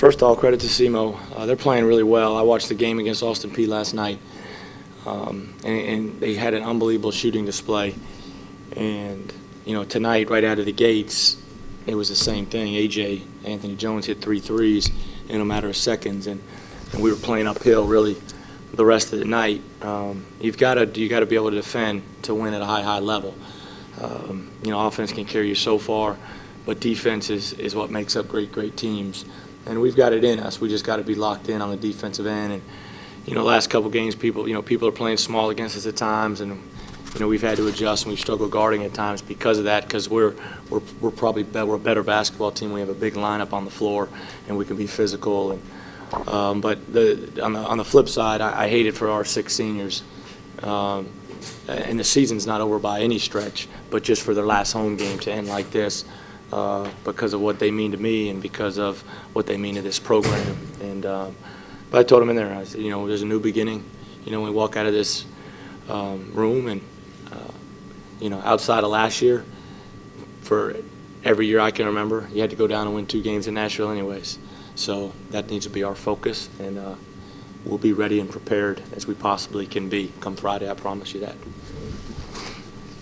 First of all, credit to SEMO. They're playing really well. I watched the game against Austin Peay last night, and they had an unbelievable shooting display. And, you know, tonight, right out of the gates, it was the same thing. Anthony Jones hit 3 threes in a matter of seconds, and we were playing uphill really the rest of the night. You got to be able to defend to win at a high level. You know, offense can carry you so far, but defense is what makes up great teams. And we've got it in us. We just got to be locked in on the defensive end. And, you know, last couple games, people are playing small against us at times, and, you know, we've had to adjust, and we've struggled guarding at times because of that, because we're a better basketball team. We have a big lineup on the floor, and we can be physical. And but on the flip side, I hate it for our 6 seniors. And the season's not over by any stretch, but just for their last home game to end like this, because of what they mean to me and because of what they mean to this program. And but I told them in there, I said, you know, there's a new beginning. You know, when we walk out of this room, and you know, outside of last year, for every year I can remember, you had to go down and win 2 games in Nashville anyways. So that needs to be our focus, and we'll be ready and prepared as we possibly can be come Friday. I promise you that.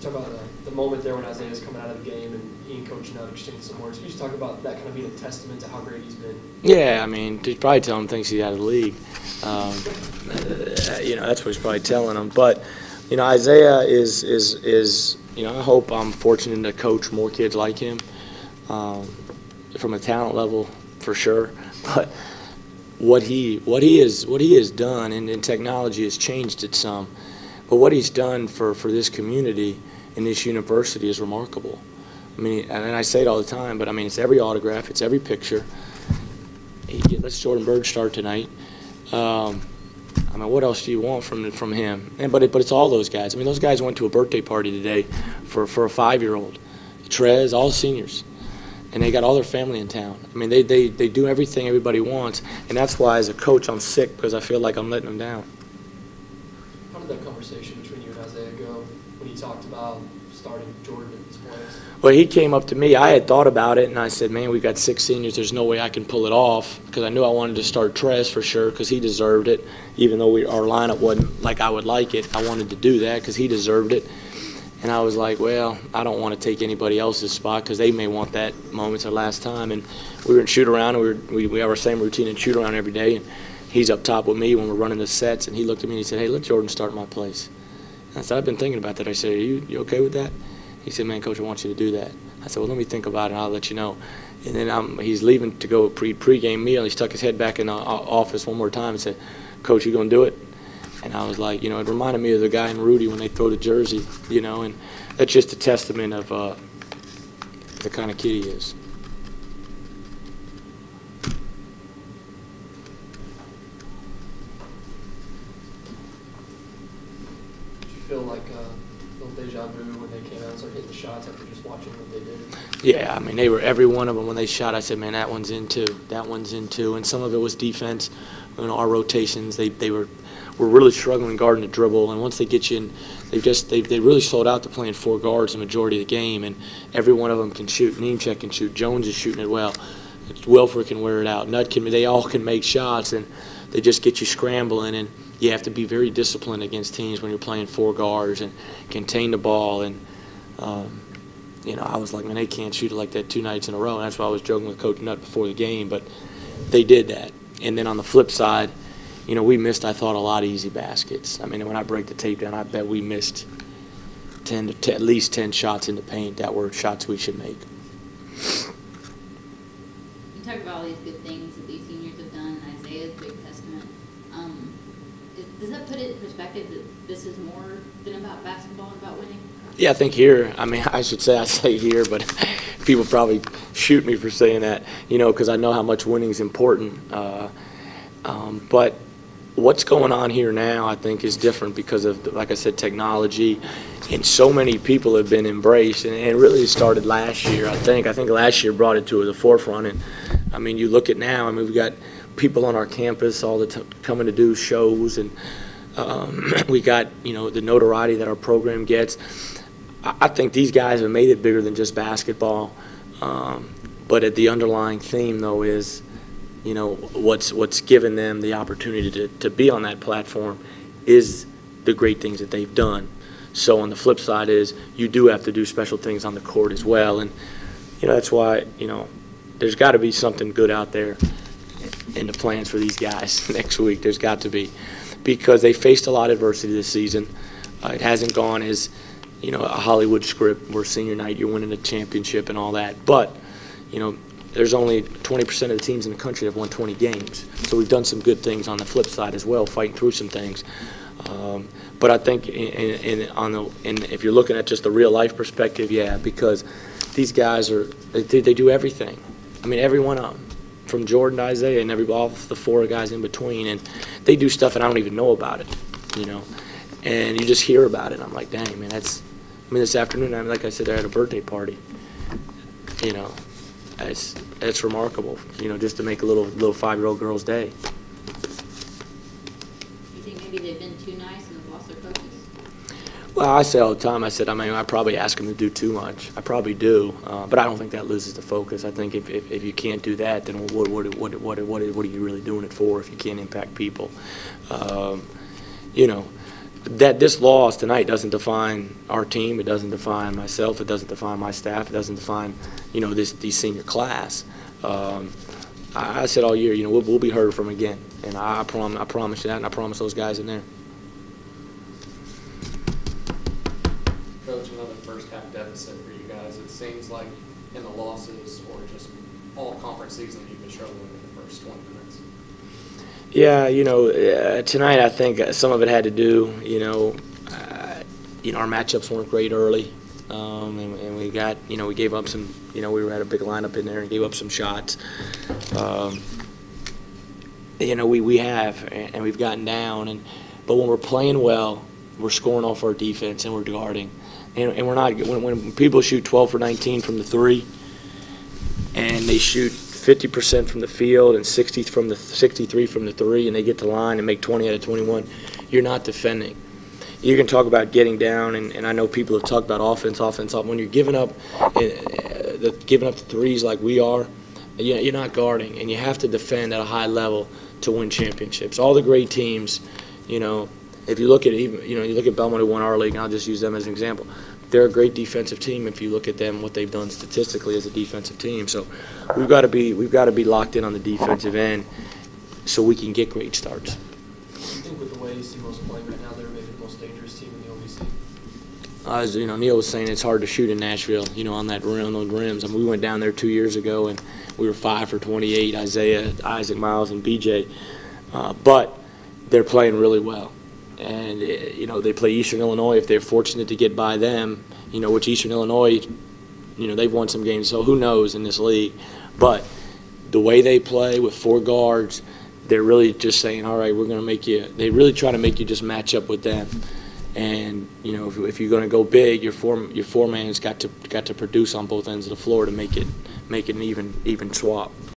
Talk about the moment there when Isaiah's coming out of the game and he and Coach Nutt exchanged some words. Can you just talk about that kind of being a testament to how great he's been? Yeah, I mean, he'd probably tell him thinks he's out of the league. You know, that's what he's probably telling him. But, you know, Isaiah is you know, I hope I'm fortunate to coach more kids like him from a talent level for sure. But what he has done, and technology has changed it some, but what he's done for this community and this university is remarkable. I mean, and I say it all the time, but I mean, it's every autograph, it's every picture. Let's Jordan Bird start tonight. I mean, what else do you want from him? But it's all those guys. I mean, those guys went to a birthday party today for a 5-year-old, Trez, all seniors, and they got all their family in town. I mean, they do everything everybody wants, and that's why as a coach I'm sick, because I feel like I'm letting them down. How did that conversation between you and Isaiah go when he talked about starting Jordan in his place? Well, he came up to me. I had thought about it, and I said, man, we've got 6 seniors. There's no way I can pull it off, because I knew I wanted to start Trez for sure, because he deserved it. Even though our lineup wasn't like I would like it, I wanted to do that because he deserved it. And I was like, well, I don't want to take anybody else's spot because they may want that moment's their last time. And we were in shoot-around, and we have our same routine in shoot-around every day. And he's up top with me when we're running the sets, and he looked at me and he said, hey, let Jordan start my place. And I said, I've been thinking about that. I said, are you okay with that? He said, man, Coach, I want you to do that. I said, well, let me think about it, and I'll let you know. And then he's leaving to go pre-game meal. He stuck his head back in the office one more time and said, Coach, you going to do it? And I was like, you know, it reminded me of the guy in Rudy when they throw the jersey, you know, and that's just a testament of the kind of kid he is. Did you feel like a little deja vu when they came out and started hitting shots after just watching what they did? Yeah, I mean, they were every one of them when they shot. I said, man, that one's in too. That one's in too. And some of it was defense. You know, our rotations, they were really struggling guarding the dribble. And once they get you in, they really sold out to playing 4 guards the majority of the game. And every one of them can shoot. Nemchek can shoot. Jones is shooting it well. Wilford can wear it out. Nutt can. They all can make shots, and they just get you scrambling. And you have to be very disciplined against teams when you're playing 4 guards and contain the ball. And you know, I was like, man, they can't shoot it like that 2 nights in a row. And that's why I was joking with Coach Nutt before the game. But they did that. And then on the flip side, you know, we missed, I thought, a lot of easy baskets. I mean, when I break the tape down, I bet we missed at least 10 shots in the paint that were shots we should make. You talk about all these good things that these seniors have done, and Isaiah's a big testament. Does that put it in perspective that this is more than about basketball and about winning? Yeah, I think here, I mean, I say here, but people probably shoot me for saying that, you know, because I know how much winning is important. But what's going on here now, I think, is different because of, like I said, technology, and so many people have been embraced, and it really started last year, I think. I think last year brought it to the forefront, and, I mean, you look at now, I mean, we've got people on our campus all the time coming to do shows, and we got, you know, the notoriety that our program gets. I think these guys have made it bigger than just basketball, but the underlying theme, though, is you know, what's given them the opportunity to be on that platform is the great things that they've done. So on the flip side is you do have to do special things on the court as well, and you know that's why, you know, there's got to be something good out there in the plans for these guys next week. There's got to be, because they faced a lot of adversity this season. It hasn't gone as, you know, a Hollywood script where senior night you're winning a championship and all that, but you know, there's only 20% of the teams in the country that have won 20 games. So we've done some good things on the flip side as well, fighting through some things. But I think if you're looking at just the real life perspective, yeah, because these guys they do everything. I mean, every one of them, from Jordan to Isaiah and all the four guys in between, and they do stuff and I don't even know about it, you know. And you just hear about it. And I'm like, dang, man, that's. I mean, this afternoon, I mean, like I said, they're at a birthday party. You know, that's remarkable. You know, just to make a little 5-year-old girl's day. You think maybe they've been too nice and have lost their focus? Well, I say all the time, I mean, I probably ask them to do too much. I probably do, but I don't think that loses the focus. I think if you can't do that, then what are you really doing it for if you can't impact people? You know, that this loss tonight doesn't define our team. It doesn't define myself. It doesn't define my staff. It doesn't define, you know, this senior class. I said all year, you know, we'll be heard from again, and I promise you that, and I promise those guys in there. Coach, another first half deficit for you guys. It seems like in the losses or just all conference season you've been struggling in the first 20 minutes. Yeah, you know, tonight I think some of it had to do, you know, our matchups weren't great early, and we got, you know, we gave up some, you know, we had a big lineup in there and gave up some shots. You know, we have, and we've gotten down, but when we're playing well, we're scoring off our defense and we're guarding, and we're not. When people shoot 12 for 19 from the three, and they shoot 50% from the field and 63 from the three, and they get to line and make 20 out of 21, you're not defending. You can talk about getting down, and I know people have talked about offense. When you're giving up the threes like we are, you're not guarding, and you have to defend at a high level to win championships. All the great teams, you know, if you look at you look at Belmont, who won our league, and I'll just use them as an example. They're a great defensive team if you look at them, what they've done statistically as a defensive team. So we've got to be locked in on the defensive end so we can get great starts. Do you think with the way SEMO's playing right now, they're maybe the most dangerous team in the OVC? As you know, Neil was saying, it's hard to shoot in Nashville, you know, on those rims. I mean, we went down there 2 years ago and we were 5 for 28, Isaiah, Isaac, Miles, and BJ. But they're playing really well. And, you know, they play Eastern Illinois. If they're fortunate to get by them, you know, which Eastern Illinois, you know, they've won some games, so who knows in this league. But the way they play with 4 guards, they're really just saying, all right, we're going to make you – they really try to make you just match up with them. And, you know, if you're going to go big, your four-man's got to produce on both ends of the floor to make it an even swap.